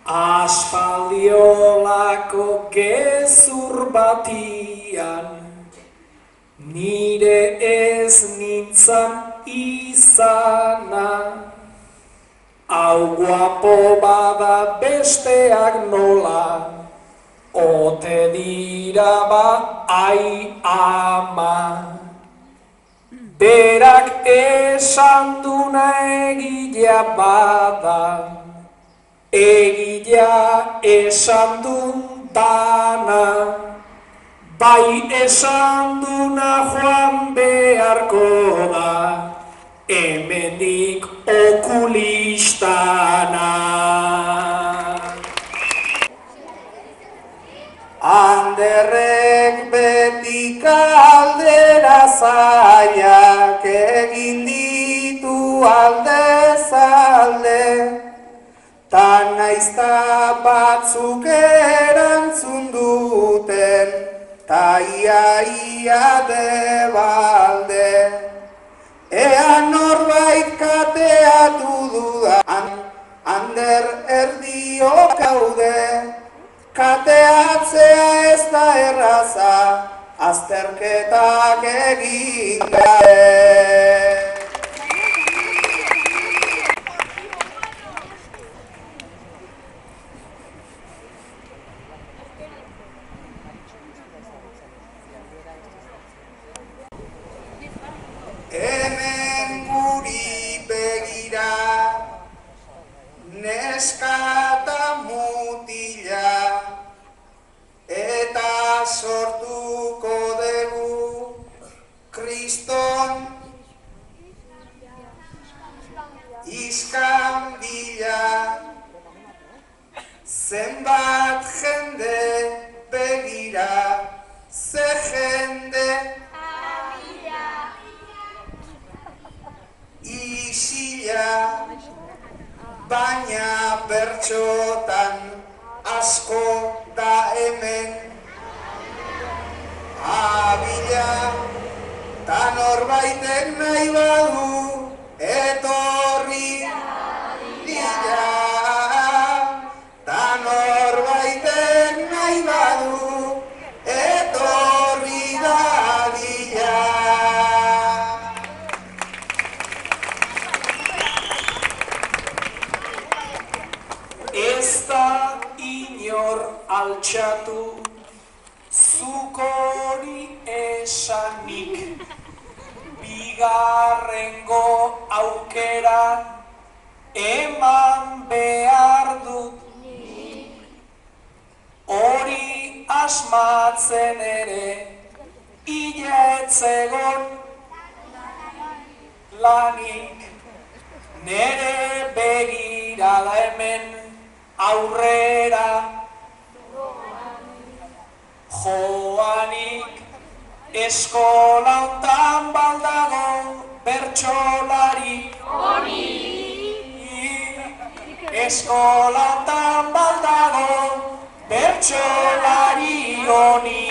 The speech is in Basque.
Aspaldiolako gezur batian, nire ez nintzan izana. Hau guapo bada besteak nola, ote dira ba ai ama. Berak esan duna egilea bada, egilea esan dun dana, bai esan duna joan beharko da, hemendik okulistana. Anderrek beti kaldera zaiak egin ditu aldez alde, ta naizta batzuk erantzun duten, ta ia debalde. Ea norbait kateatu dudan, Ander erdiok gaude, kateatzea ez da erraza, azterketak egin gabe. Hemen guri begira, neska eta mutila, eta sortuko dugu Kriston iskanbila. Zenbat jende begira, ze jende isila, baina bertxotan asko da hemen abila, ta norbaitek nahi badu etorri dira, ta norbaitek nahi badu etorri dadila. Ez da inor altxatu zuk hori esanik, bigarrengo aukera eman behar dut. Hori asmatzen ere iletzegon lanik, nere begirada hemen aurrera joanik. Eskola hontan baldago bertsolari eskola hontan baldago bertsolari honi.